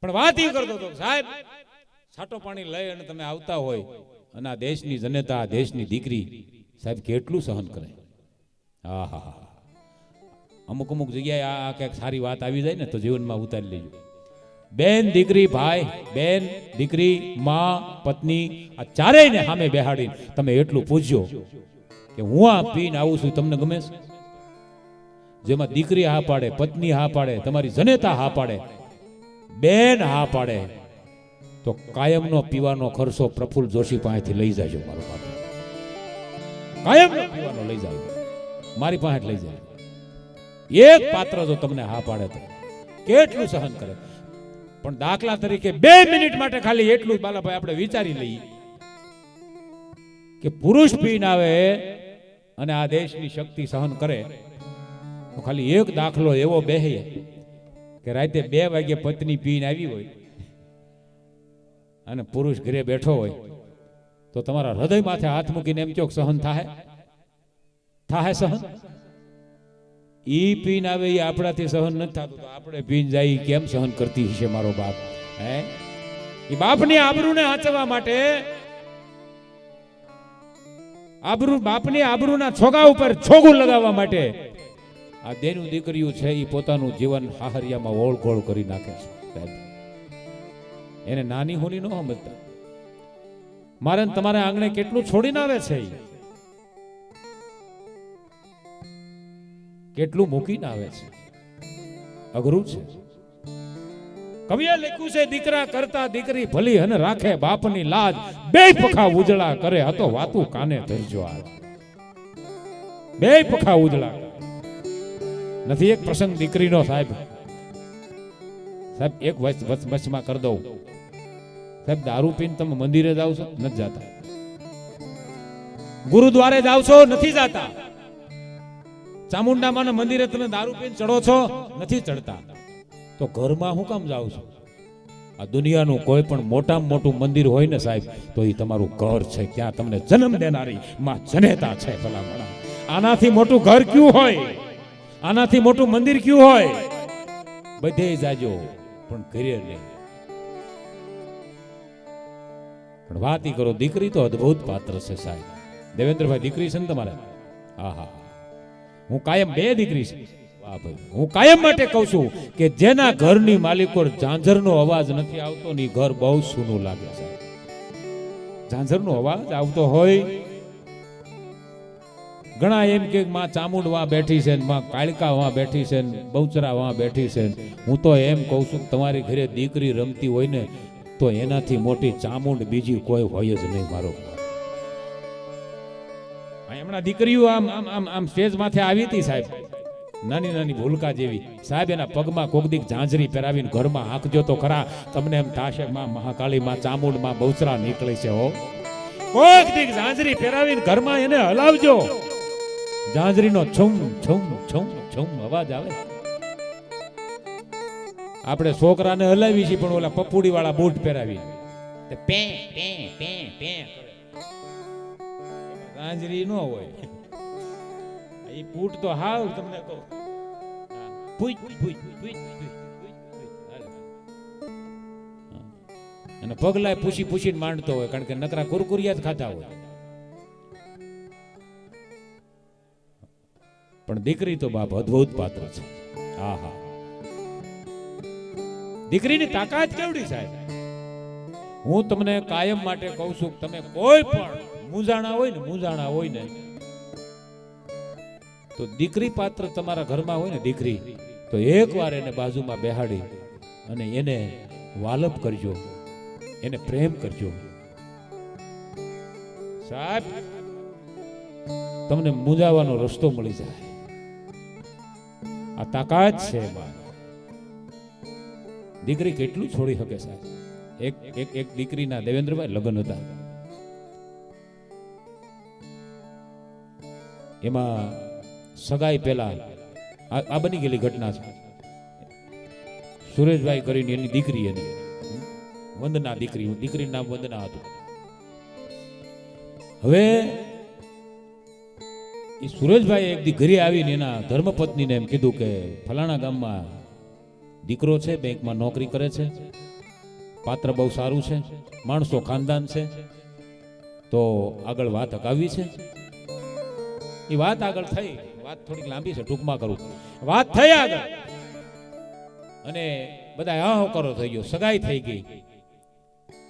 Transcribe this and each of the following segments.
પણ વાત એ કરતો હતો સાહેબ છાટો પાણી લઈ અને તમે આવતા હોય અને આ દેશની જનતા આ દેશની દીકરી સાહેબ કેટલું સહન કરે. હા હા હા, અમુક અમુક જગ્યાએ આ ક્યાંક સારી વાત આવી જાય ને તો જીવનમાં ઉતારી લેજો. બેન દીકરી ભાઈ, બેન દીકરી, માં પત્ની, આ ચારેયને સામે બેહાડીને તમે એટલું પૂછજો કે હું આ પીને આવું છું તમને ગમે છે? જેમાં દીકરી હા પાડે, પત્ની હા પાડે, તમારી જનેતા હા પાડે, બેન હા પાડે, તો કાયમનો પીવાનો ખર્ચો પ્રફુલ્લ જોશી પાસેથી લઈ જાજો. મારો બાપ કાયમનો પીવાનો લઈ જાજો, મારી પાસે લઈ જાય. એક પાત્ર જો તમને હા પાડે તો કેટલું સહન કરે. પણ દાખલા તરીકે 2 મિનિટ માટે ખાલી એટલું બાલાભાઈ આપણે વિચારી લઈએ કે પુરુષ પીને આવે અને આ દેશની શક્તિ સહન કરે, તો ખાલી એક દાખલો એવો બેહે કે રાતે 2 વાગે પત્ની પીને આવી હોય અને પુરુષ ઘરે બેઠો હોય તો તમારા હૃદય માથે હાથ મૂકીને એમ કહો સહન થાય? થાય સહન? ઈ પીને આવે એ આપણાથી સહન નથી થતું તો આપણે પીને જાય કેમ સહન કરતી હશે મારો બાપ? હે, એ બાપની આબરૂને હાચવવા માટે, બાપની આબરૂના છોગા ઉપર છોગું લગાવવા માટે આ દેનું દીકરીઓ છે એ પોતાનું જીવન હાહરિયામાં ઓળઘોળ કરી નાખે છે સાહેબ. એને નાની હોની ન સમજતા. મારે તમારે આંગણે કેટલું છોડીને આવે છે, કેટલું મૂકીને આવે છે, અઘરું છે. કવિએ લખ્યું છે દીકરા કરતા દીકરી ભલી અને રાખે બાપની લાજ, 2 પખા ઉજળા કરે હતો વાતું કાને ધરજો આજ. 2 પખા ઉજળા નથી. એક પ્રસંગ દીકરીનો સાહેબ એક વચમાં કરી દઉં સાહેબ. દારૂ પીને તમે મંદિરે જાવ છો? નથી જાતા. ગુરુદ્વારે જાવ છો? નથી જાતા. ચામુંડા માના મંદિરે તમે દારૂ પીને ચડો છો? નથી ચડતા. તો ઘરમાં હું કામ જાવ છો? આ દુનિયાનું કોઈ પણ મોટામાં મોટું મંદિર હોય ને સાહેબ તો એ તમારું ઘર છે. ત્યાં તમને જન્મ દેનારી માં જનેતા છે. ભલામણા આનાથી મોટું ઘર ક્યું હોય? આનાથી મોટું મંદિર ક્યું હોય? બધે જાજો પણ ઘરે નહીં. પણ વાત ઈ કરો, દીકરી તો અદ્ભુત પાત્ર છે સાહેબ. દેવેન્દ્રભાઈ દીકરી છે ને તમારે? હા હા, હું કાયમ 2 દીકરી છે. વાહ ભાઈ, હું કાયમ માટે કહું છું કે જેના ઘરની માલિકો ઝાંઝરનો અવાજ નથી આવતો ને ઘર બહુ સૂનું લાગે છે. ઝાંઝરનો અવાજ આવતો હોય, ઘણા એમ કે માં ચામુંડ વાં બેઠી છે, માં કાળકા વાં બેઠી છે, બહુચરા વાં બેઠી છે. હું તો એમ કહું છું કે તમારી ઘરે દીકરી રમતી હોય ને તો એનાથી મોટી ચામુંડ બીજી કોઈ હોય જ નહીં. મારો હમણાં દીકરીઓ આમ આમ આમ આમ સ્ટેજ માથે આવી હતી સાહેબ, નાની નાની ભૂલકા જેવી સાહેબ. એના પગમાં કોકદીક ઝાંઝરી પહેરાવીને ઘરમાં હાંકજો તો ખરા, તમને એમ થાશે માં મહાકાળી માં ચામુંડ માં બહુચરા નીકળી છે. હો, કોકદીક ઝાંઝરી પહેરાવીને ઘરમાં એને હલાવજો, ઝાંઝરીનો છુમ છુમ છુમ છુમ અવાજ આવે. આપણે છોકરાને હલાવી છીએ પણ ઓલા પપુડી વાળા બૂટ પહેરાવી પે પે પે પે ઝાંઝરી ન હોય. એ બૂટ તો હાવ તમને કહું અને પગલાય પૂછી પૂછીને માંડતો હોય, કારણ કે નકરા કુરકુરિયા જ ખાતા હોય. પણ દીકરી તો બાપ અદ્ભુત પાત્ર છે. હા હા, દીકરીની તાકાત કેવડી સાહેબ. હું તમને કાયમ માટે કહું છું કે તમે કોઈ પણ મૂંઝાણા હોય ને તો દીકરી પાત્ર તમારા ઘરમાં હોય ને દીકરી, તો એકવાર એને બાજુમાં બેહાડી અને એને વાલપ કરજો, એને પ્રેમ કરજો સાહેબ. તમને મૂંઝાવાનો રસ્તો મળી જાય. આ તાકાત છે. દીકરી કેટલું છોડી શકે સાહેબ. એક દીકરીના દેવેન્દ્રભાઈ લગ્ન હતા, એમાં સગાઈ પહેલા આ બની ગયેલી ઘટના છે. સુરેશભાઈ કરીને એની દીકરી, એની વંદના દીકરીનું નામ વંદના હતું. હવે એ સુરેશભાઈ એક દી ઘરે આવીને એના ધર્મપત્નીને એમ કીધું કે ફલાણા ગામમાં દીકરો છે, બેંકમાં નોકરી કરે છે, પાત્ર બહુ સારું છે, માણસો ખાનદાન છે, તો આગળ વાત અગાવી છે. એ વાત આગળ થઈ, વાત થોડીક લાંબી છે, ટૂંકમાં કરું. વાત થઈ આગળ અને બધા હા કરો થઈ ગયો, સગાઈ થઈ ગઈ.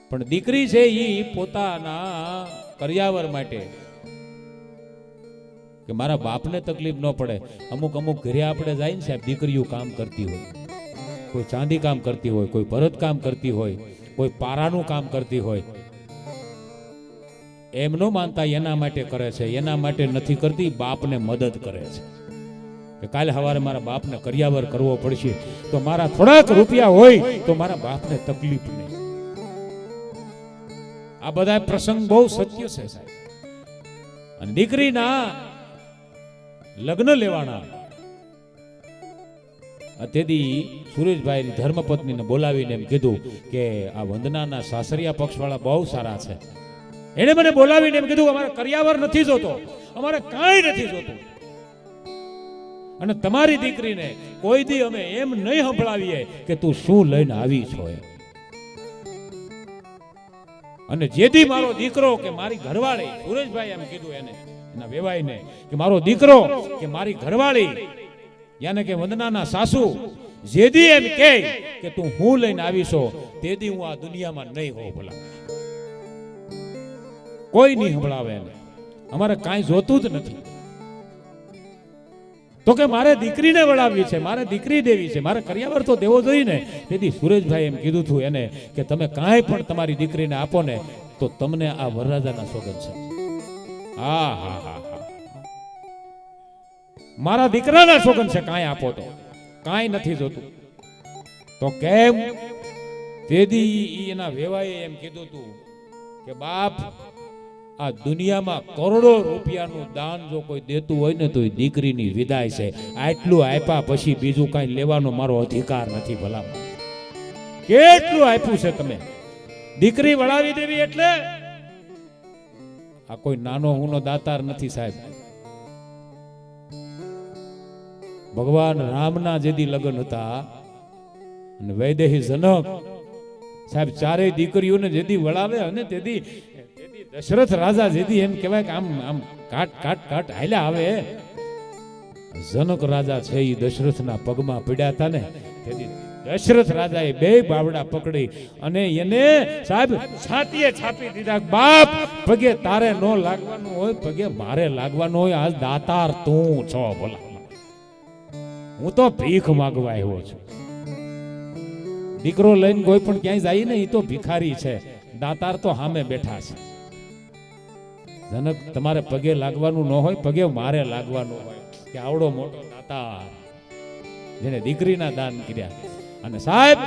પણ દીકરી છે એ પોતાના કર્યાવર માટે કે મારા બાપને તકલીફ ન પડે. અમુક અમુક ઘરે આપણે જાય ને સાહેબ, દીકરીઓ કામ કરતી હોય, કોઈ ચાંદી કામ કરતી હોય, કોઈ ભરત કામ કરતી હોય, કોઈ પારાનું કામ કરતી હોય. એમ ન માનતા એના માટે કરે છે, એના માટે નથી કરતી, બાપને મદદ કરે છે કે કાલે સવારે મારા બાપને કર્યાવર કરવો પડશે તો મારા થોડાક રૂપિયા હોય તો મારા બાપને તકલીફ નહીં. આ બધા પ્રસંગ બહુ સત્ય છે સાહેબ. અને દીકરીના લગ્ન લેવાના તેથી સુરેશભાઈ ધર્મપત્નીને બોલાવીને એમ કીધું કે આ વંદનાના સાસરિયા પક્ષવાળા બહુ સારા છે. એને મને બોલાવીને એમ કીધું અમારે કર્યાવર નથી જોતો, અમારે કાંઈ નથી જોતું, અને તમારી દીકરીને કોઈ દી અમે એમ નહીં સંભળાવીએ કે તું શું લઈને આવી છો. અને જેથી મારો દીકરો કે મારી ઘરવાળી, સુરેશભાઈ એમ કીધું એને એના વેવાઈને કે મારો દીકરો કે મારી ઘરવાળી યાને કે વંદનાના સાસુ જેદી એમ કહે કે તું હું લઈને આવીશો તેદી હું આ દુનિયામાં નહીં હોઉં. ભલા કોઈ નહીં સંભળાવે એને, અમારે કાંઈ જોતું જ નથી. તો કે મારે દીકરીને વળાવવી છે, મારે દીકરી દેવી છે, મારે કર્યાવર તો દેવો જોઈએ ને. તેથી સુરેશભાઈ એમ કીધું હતું એને કે તમે કાંઈ પણ તમારી દીકરીને આપો ને તો તમને આ વરરાજાના સોગંદ છે. હા હા હા હા, મારા દીકરાના સોગંદ છે, કાંઈ આપો તો, કાંઈ નથી જોતું. તો કેમ? તેથી એના વેવાએ એમ કીધું હતું કે બાપ, આ દુનિયામાં કરોડો રૂપિયાનું દાન જો કોઈ દેતું હોય ને તો એ દીકરીની વિદાય છે. આટલું આપ્યા પછી બીજું કાંઈ લેવાનો મારો અધિકાર નથી. ભલા કેટલું આપ્યું છે તમે, દીકરી વળાવી દેવી એટલે આ કોઈ નાનો હુનો દાતાર નથી સાહેબ. ભગવાન રામના જેદી લગ્ન હતા અને વૈદેહી જનક સાહેબ ચારેય દીકરીઓને જેદી વળાવે અને તેથી દશરથ રાજા જેદી એમ કહેવાય કે આમ આમ કાટ કાટ કાટ હાલ્યા આવે. જનક રાજા છે એ દશરથના પગમાં પડ્યા હતા ને, તેથી દશરથ રાજાએ બે બાવડા પકડી અને એને સાહેબ છાતીએ છાપી દીધા. બાપ, પગે તારે નો લાગવાનું હોય, પગે મારે લાગવાનું હોય. આજ દાતાર તું છો. બોલા, હું તો ભીખ માંગવા આવ્યો છું. દીકરો લઈને કોઈ પણ ક્યાંય જાય ને એ તો ભિખારી છે, દાતાર તો સામે બેઠા છે. જનક, તમારે પગે લાગવાનું ન હોય, પગે મારે લાગવાનું હોય કે આવડો મોટો દાતાર જેને દીકરીના દાન કર્યા. અને સાહેબ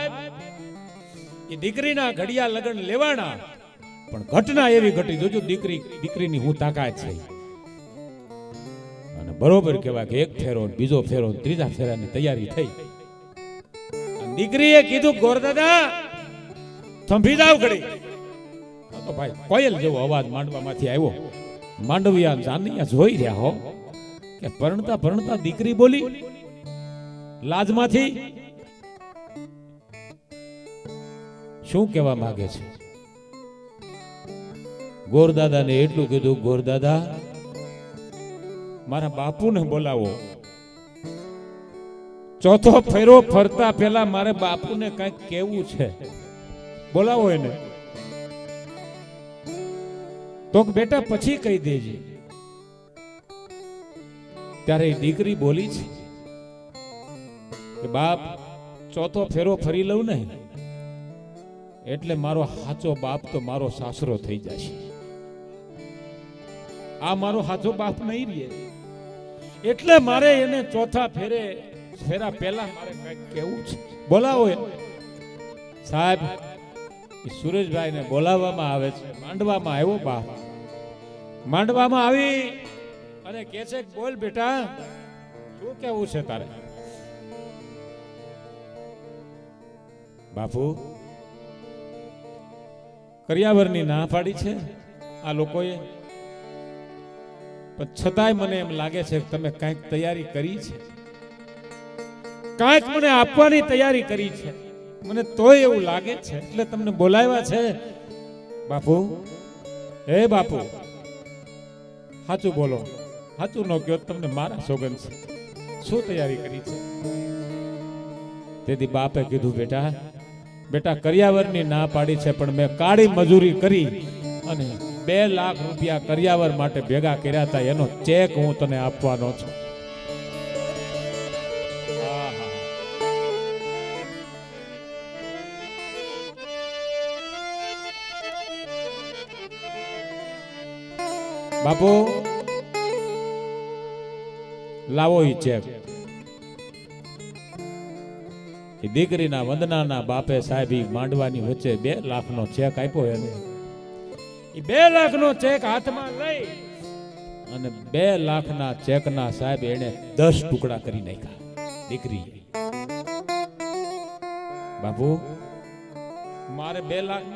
એ દીકરીના ઘડિયા લગ્ન લેવાના, પણ ઘટના એવી ઘટી, જોજો દીકરીની હું તાકાત છે. અને બરોબર કહેવાય કે એક ફેરો, બીજો ફેરો, ત્રીજા ફેરાની તૈયારી થઈ. દીકરીએ કીધું ગોરદાદા થંભી જાવ ઘડી. તો ભાઈ કોયલ જેવો અવાજ માંડવામાંથી આવ્યો. માંડવિયા જાનિયા જોઈ રહ્યા હો કે પરણતા પરણતા દીકરી બોલી લાજમાંથી શું કહેવા માંગે છે. ગોરદાદાને એટલું કીધું, ગોરદાદા મારા બાપુને બોલાવો. ચોથો ફેરો ફરતા પહેલા મારે બાપુને કઈક કેવું છે, બોલાવો એને. તો બેટા પછી કહી દેજે. ત્યારે દીકરી બોલી છે કે બાપ, ચોથો ફેરો ફરી લઉં ને એટલે મારો સાચો બાપ તો મારો સાસરો થઈ જશે. આ મારો સાચો બાપ નહીં રહે, એટલે મારે એને ચોથા ફેરા પહેલા મારે કઈક કેવું છે, બોલાવો એને. સાહેબ સુરેશભાઈ ને બોલાવવામાં આવે છે. માંડવામાં આવ્યો બાપ, માંડવામાં આવી અને કે છે બોલ બેટા શું કેવું છે તારે. બાપુ, કર્યાવરની ના પાડી છે આ લોકોએ, પણ છતાંય મને એમ લાગે છે કે તમે કાંઈક તૈયારી કરી છે, કાંઈક મને આપવાની તૈયારી કરી છે. મને તોય એવું લાગે છે એટલે તમને બોલાવ્યા છે. બાપુ, હે બાપુ, સાચું બોલો, સાચું ન કહો તમને મારા સોગંદ છે. શું તૈયારી કરી છે? તેથી બાપે કીધું, બેટા કરિયાવરની ના પાડી છે, પણ મેં કાળી મજૂરી કરી અને 2 લાખ રૂપિયા કરિયાવર માટે ભેગા કર્યા હતા, એનો ચેક હું તને આપવાનો છું. બાપુ, લાવો ઈ ચેક. દીકરીના વંદનાના બાપે સાહેબ માંડવાની વચ્ચે 2 લાખનો ચેક આપ્યો એને. એ 2 લાખનો ચેક હાથમાં લઈ અને 2 લાખના ચેકના સાહેબ એને 10 ટુકડા કરી નાખ્યા દીકરી. બાપુ, મારે 2 લાખ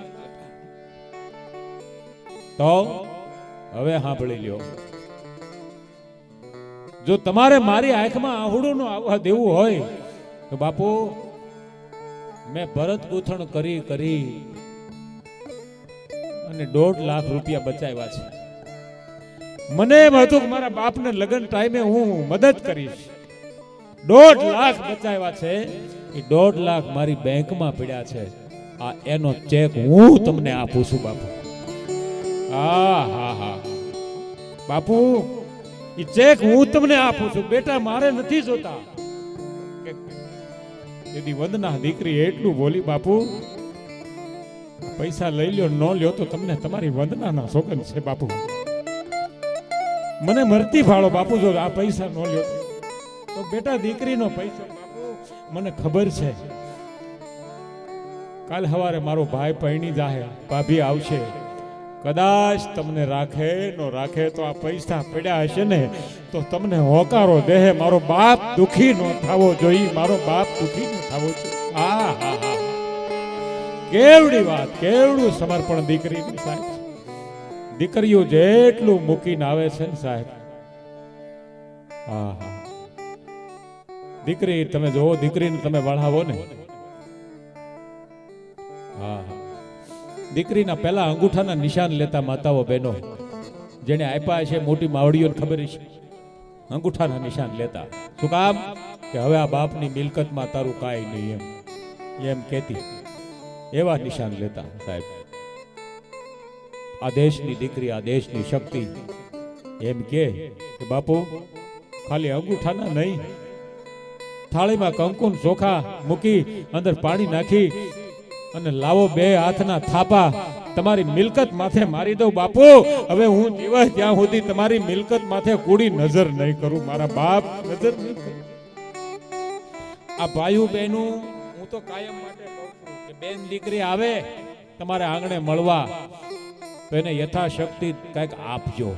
તો હવે સાંભળી લ્યો, જો તમારે મારી આંખમાં આહુડું નો આવવા દેવું હોય તો બાપુ, મેં ભરત ગૂંથણ કરી અને 1.5 લાખ રૂપિયા બચાવ્યા છે. મને એમ હતું કે મારા બાપને લગ્ન ટાઈમે હું મદદ કરીશ. 1.5 લાખ બચાવ્યા છે. એ 1.5 લાખ મારી બેંકમાં પડ્યા છે. આ એનો ચેક હું તમને આપું છું બાપુ. હા બાપુ, એ ચેક હું તમને આપું છું. બેટા, મારે નથી જોતા. એની વંદના દીકરી એટલું બોલી, બાપુ પૈસા લઈ લ્યો, ન લ્યો તો તમને તમારી વંદનાના સોગંદ છે બાપુ. મને મરતી ફાળો બાપુ, જો આ પૈસા ન લ્યો તો. બેટા, દીકરીનો પૈસો બાપુ મને ખબર છે, કાલ સવારે મારો ભાઈ પરણી જાહે, ભાભી આવશે, કદાચ તમને રાખે નો રાખે તો આ પૈસા પડ્યા હશે ને તો તમને હોકારો દેહે. મારો બાપ દુખી નો થવો જોઈએ, મારો બાપ દુખી નો થવો જોઈએ. કેવડી વાત, કેવડું સમર્પણ દીકરીનું સાહેબ. દીકરીઓ જેટલું મૂકીને આવે છે ને સાહેબ. દીકરી તમે જોવો, દીકરીને તમે વળાવો ને. દીકરીના પહેલા અંગૂઠાના નિશાન લેતા માતાઓ બહેનો, જેને આપ્યા છે મોટી માવડીઓને ખબર છે, અંગૂઠાના નિશાન લેતા. શું કામ? કે હવે આ બાપની મિલકતમાં તારું કાંઈ નહીં એમ કહેતી. એવા નિશાન લેતા સાહેબ. આ દેશની દીકરી, આ દેશની શક્તિ એમ કે બાપુ ખાલી અંગૂઠાના નહીં, થાળીમાં કંકુન ચોખા મૂકી અંદર પાણી નાખી અને લાવો 2 હાથના થાપા તમારી મિલકત માથે મારી દઉં બાપુ. હવે હું દિવસ ત્યાં સુધી તમારી મિલકત માથે કૂડી નજર નહીં કરું. મારા બાપ નજર નહીં કરું. આ ભાઈઓ બહેનો, હું તો કાયમ માટે કહું છું કે બેન દીકરી આવે તમારે આંગણે મળવા તો એને યથાશક્તિ કંઈક આપજો.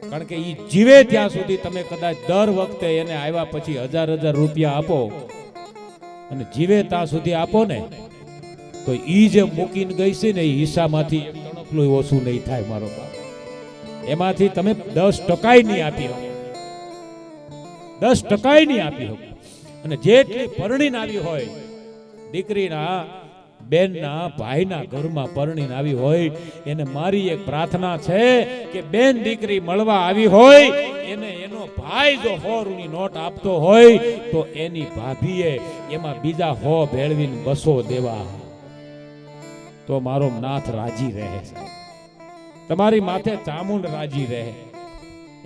કારણ કે ઈ જીવે ત્યાં સુધી તમે કદાચ દર વખતે એને આવ્યા પછી 1000 રૂપિયા આપો અને જીવે ત્યાં સુધી આપો ને તો ઈ જે મૂકીને ગઈ છે ને એ હિસ્સામાંથી એક તણખલું ઓછું નહીં થાય મારો બાપ. એમાંથી તમે 10% નહીં આપી શકો, 10% નહીં આપી શકો. અને જેટલી પરણીને આવી હોય દીકરીના, બેનના, ભાઈના ઘરમાં પરણીને આવી હોય એને મારી એક પ્રાર્થના છે કે બેન દીકરી મળવા આવી હોય એને એનો ભાઈ જો 100 રૂની નોટ આપતો હોય તો એની ભાભીએ એમાં બીજા 100 ભેળવીને 200 દેવા, તો મારો નાથ રાજી રહે. તમારી માથે ચામુંડ રાજી રહે.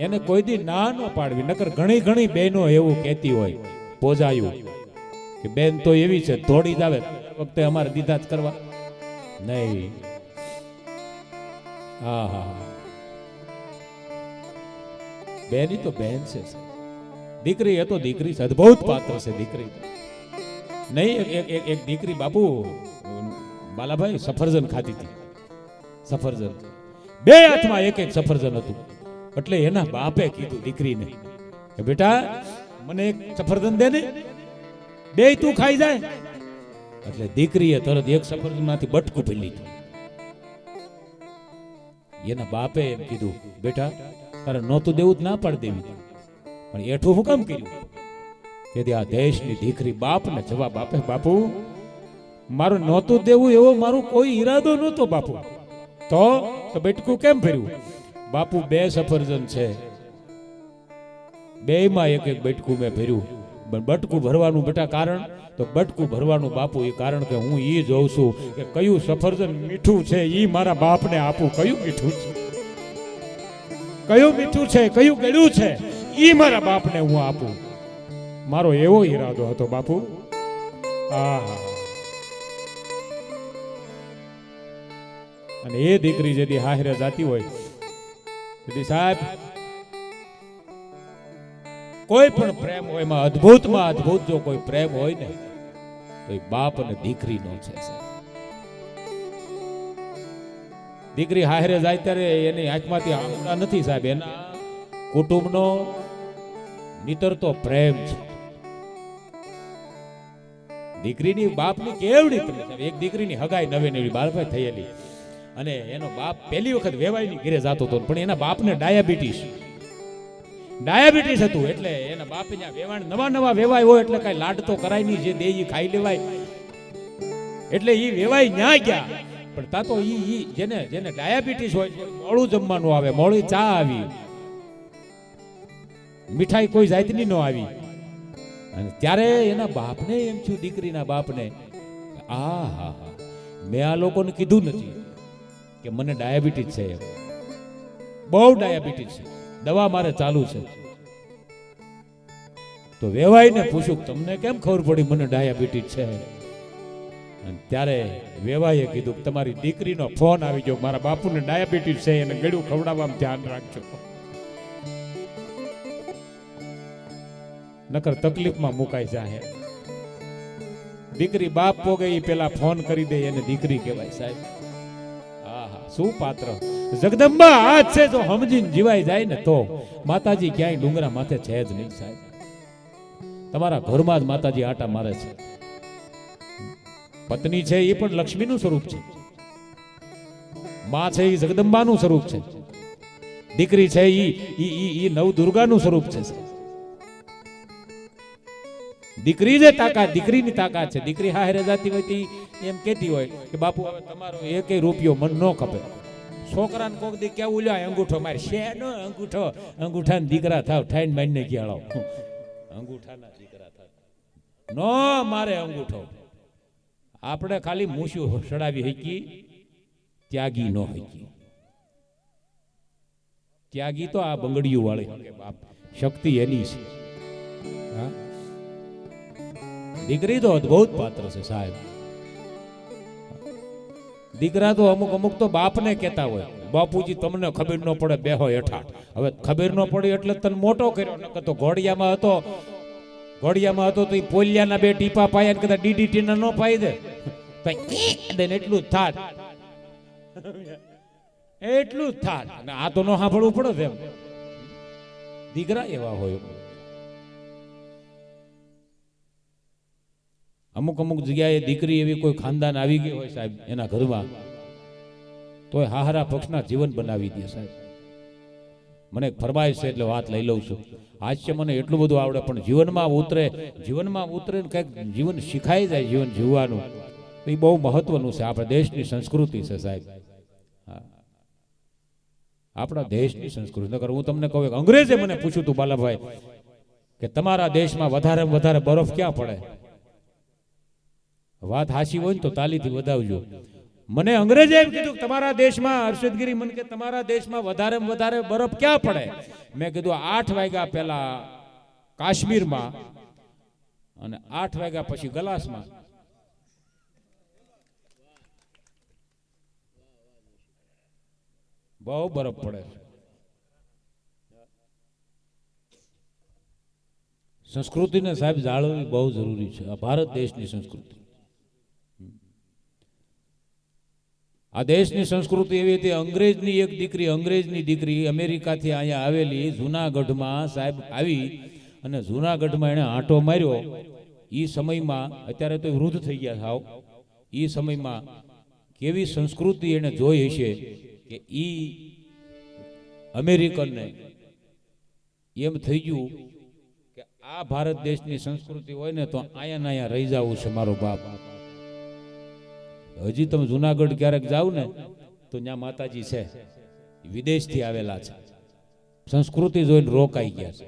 એને કોઈ દી ના ન પાડવી. નકર ઘણી બહેનો એવું કહેતી હોય પોજાયું કે બેન તો એવી છે દોડી જ આવે, વખતે અમારે દીધા જ કરવા નહીં. બેની તો બેન છે, દીકરી એ તો દીકરી છે, અદભુત પાત્ર છે દીકરી. નહીં એક દીકરી બાપુ બાલાભાઈ સફરજન ખાતી હતી. સફરજન 2 હાથમાં એક સફરજન હતું. એટલે એના બાપે કીધું દીકરીને કે બેટા મને એક સફરજન દે ને, 2 તું ખાઈ જાય. એટલે દીકરીએ તરત એક સફરજનમાંથી બટકું પી લીધું. એના બાપે એમ કીધું બેટા તારે નહોતું દેવું જ ના પાડી દેવી, પણ એઠું હું કામ કર્યું? તેથી આ દેશની દીકરી બાપને જવાબ આપે, બાપુ મારું નહોતું દેવું એવો મારો કોઈ ઈરાદો નહોતો બાપુ. તો બેટકું કેમ ફર્યું? બાપુ 2 સફરજન છે, 2માં એક એક બટકું મેં ભર્યું. બટકું ભરવાનું બેટા કારણ, તો બટકું ભરવાનું બાપુ એ કારણ કે હું એ જોઉં છું કે કયું સફરજન મીઠું છે એ મારા બાપને આપું. કયું મીઠું છે, કયું મીઠું છે, કયું ગળ્યું છે એ મારા બાપને હું આપું. મારો એવો ઈરાદો હતો બાપુ. આહા. અને એ દીકરી જેથી હાહરે જાતી હોય તેથી સાહેબ કોઈ પણ પ્રેમ હોય એમાં અદ્ભુતમાં અદ્ભુત જો કોઈ પ્રેમ હોય ને તો એ બાપ અને દીકરીનો છે સાહેબ. દીકરી હાહરે જાય ત્યારે એની આંખમાંથી આંસુ નથી સાહેબ, એના કુટુંબનો નીતરતો પ્રેમ છે. દીકરીની બાપની કેવડી પ્રેમ છે. એક દીકરીની હગાઈ નવી બાળભાઈ થયેલી અને એનો બાપ પહેલી વખત વેવાઈની ઘરે જતો હતો, પણ એના બાપને ડાયાબિટીસ હતું. એટલે એના બાપ ત્યાં વેવાણ નવા વેવાય હોય એટલે કઈ લાડ તો કરાય નહીં, જે દે ઈ ખાઈ લેવાય. એટલે ઈ વેવાય ન્યા ગયા, પણ તા તો ઈ જેને ડાયાબિટીસ હોય મોડું જમવાનું આવે, મોડી ચા આવી, મીઠાઈ કોઈ જાતની ન આવી. અને ત્યારે એના બાપને એમ થયું, દીકરીના બાપને, હા મેં આ લોકોને કીધું નથી કે મને ડાયાબિટીસ છે, બહુ ડાયાબિટીસ છે, દવા મારે ચાલુ છે. તો વેવાઈને પૂછ્યું તમને કેમ ખબર પડી મને ડાયાબિટીસ છે? અને ત્યારે વેવાઈએ કીધું કે તમારી દીકરીનો ફોન આવી ગયો, મારા બાપુને ડાયાબિટીસ છે, એને ગળ્યું ખવડાવવામાં ધ્યાન રાખજો, નકર તકલીફમાં મુકાઈ જાય. દીકરી બાપ પોગે એ પેલા ફોન કરી દે, એને દીકરી કહેવાય સાહેબ. શું પાત્ર! જગદંબા હાથ છે, જો સમજીને જીવાઈ જાય ને તો માતાજી ક્યાંય ડુંગરા માથે છે જ નહીં સાહેબ. તમારા ઘરમાં જ માતાજી આટા મારે છે. પત્ની છે એ પણ લક્ષ્મીનું સ્વરૂપ છે, માં છે એ જગદંબાનું સ્વરૂપ છે, દીકરી છે એ નવદુર્ગાનું સ્વરૂપ છે. દીકરી જે તાકાત, દીકરીની તાકાત છે. દીકરી હારે જાતી હોય એમ કેતી હોય કે બાપુ હવે તમારો એકેય રૂપિયો મન ન ખપે. છોકરાને કોક દી કેવું લ્યો અંગૂઠો મારે શેનો અંગૂઠો, અંગૂઠાના દીકરા થાવ, ઠાઈને મારીને ગયાળો, અંગૂઠાના દીકરા થાવ, નો મારે અંગૂઠો. આપણે ખાલી મૂછું સડાવી હકી, ત્યાગી નો હકી. ત્યાગી તો આ બંગડીયું વાળી બાપ, શક્તિ એની છે. હા, દીકરી તો અદ્ભુત પાત્ર છે સાહેબ. દીકરા તો અમુક તો બાપને કહેતા હોય, બાપુજી તમને ખબર ન પડે બેહો હેઠા. હવે ખબર ન પડી એટલે તને મોટો કર્યો, નકર તો ઘોડિયામાં હતો તો એ પોલિયાના 2 ટીપા પાયા ને કદાચ ડીડીટી ના ન પાઈ દે એટલું જ થાત, એટલું જ થાત. અને આ તો ન સાંભળવું પડે એમ. દીકરા એવા હોય. અમુક જગ્યાએ દીકરી એવી કોઈ ખાનદાન આવી ગઈ હોય સાહેબ એના ઘરમાં, તો હાહરા પક્ષના જીવન બનાવી દે સાહેબ. મને એક ફરમાઈશ છે એટલે વાત લઈ લઉં છું. હાસ્ય મને એટલું બધું આવડે, પણ જીવનમાં ઉતરે ને કંઈક જીવન શીખાઈ જાય, જીવન જીવવાનું, એ બહુ મહત્વનું છે. આપણા દેશની સંસ્કૃતિ છે સાહેબ. આપણા દેશની સંસ્કૃતિ. નકર હું તમને કહું, અંગ્રેજે મને પૂછ્યું તું બાલાભાઈ કે તમારા દેશમાં વધારે બરફ ક્યાં પડે? વાત હાચી હોય ને તો તાલીથી વધાવજો. મને અંગ્રેજે એમ કીધું તમારા દેશમાં, હર્ષદગીરી મને કે તમારા દેશમાં વધારે બરફ ક્યાં પડે? મેં કીધું 8 વાગ્યા પહેલા કાશ્મીરમાં અને 8 વાગ્યા પછી ગલાસમાં. બહુ બરફ પડે. સંસ્કૃતિને સાહેબ જાળવવી બહુ જરૂરી છે. આ ભારત દેશની સંસ્કૃતિ, આ દેશની સંસ્કૃતિ એવી હતી. અંગ્રેજની દીકરી અમેરિકાથી અહીંયા આવેલી, જૂનાગઢમાં સાહેબ આવી અને જૂનાગઢમાં એને આંટો માર્યો. એ સમયમાં, અત્યારે તો વૃદ્ધ થઈ ગયા સાવ, એ સમયમાં કેવી સંસ્કૃતિ એને જોઈ હશે કે ઈ અમેરિકનને એમ થઈ ગયું કે આ ભારત દેશની સંસ્કૃતિ હોય ને તો આયા ને આયા રહી જવું છે મારો બાપ. હજી તમે જુનાગઢ ક્યારેક જાવ ને તો ત્યાં માતાજી છે, વિદેશથી આવેલા છે, સંસ્કૃતિ જોઈને રોકાઈ ગયા છે.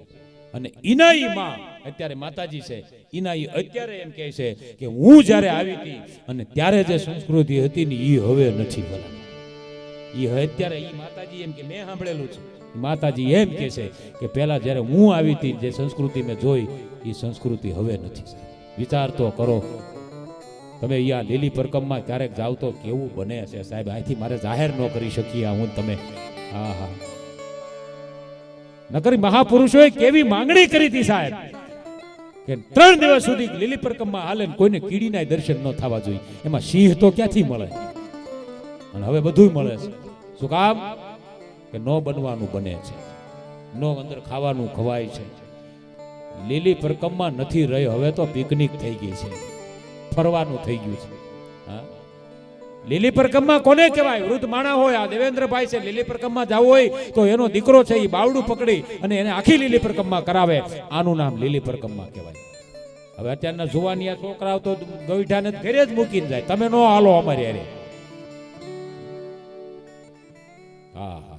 અને ઈનાઈ માં અત્યારે માતાજી છે, ઈનાઈ અત્યારે એમ કહે છે કે હું જ્યારે આવી હતી અને ત્યારે જે સંસ્કૃતિ હતી ને એ હવે નથી ભલા. એ અત્યારે એ માતાજી એમ કે મેં સાંભળેલું છે, માતાજી એમ કે છે કે પહેલા જ્યારે હું આવી હતી જે સંસ્કૃતિ મેં જોઈ એ સંસ્કૃતિ હવે નથી. વિચાર તો કરો તમે. અહીંયા લીલી પરકમમાં ક્યારેક જાવ તો કેવું બને છે સાહેબ. અહીંથી મારે જાહેર ન કરી શકીએ હું તમે. હા હા, નકરી મહાપુરુષોએ કેવી માંગણી કરી હતી સાહેબ કે 3 દિવસ સુધી લીલી પરકમમાં હાલે ને કોઈને કીડીના દર્શન ન થવા જોઈએ. એમાં સિંહ તો ક્યાંથી મળે, અને હવે બધું મળે છે. શું કામ? કે નો બનવાનું બને છે, નો અંદર ખાવાનું ખવાય છે. લીલી પરકમમાં નથી રહી, હવે તો પિકનિક થઈ ગઈ છે, ફરવાનું થઈ ગયું છે. હા, લીલી પરકમમાં કોને કહેવાય? વૃદ્ધ માણા હોય, આ દેવેન્દ્રભાઈ છે, લીલી પરકમમાં જવું હોય તો એનો દીકરો છે એ બાવડું પકડી અને એને આખી લીલી પરકમમાં કરાવે. આનું નામ લીલી પરકમમાં કહેવાય. હવે અત્યારના જુવાનિયા છોકરાઓ તો ગઈઢાને ઘરે જ મૂકીને જાય, તમે નો હાલો અમારી હારે. હા.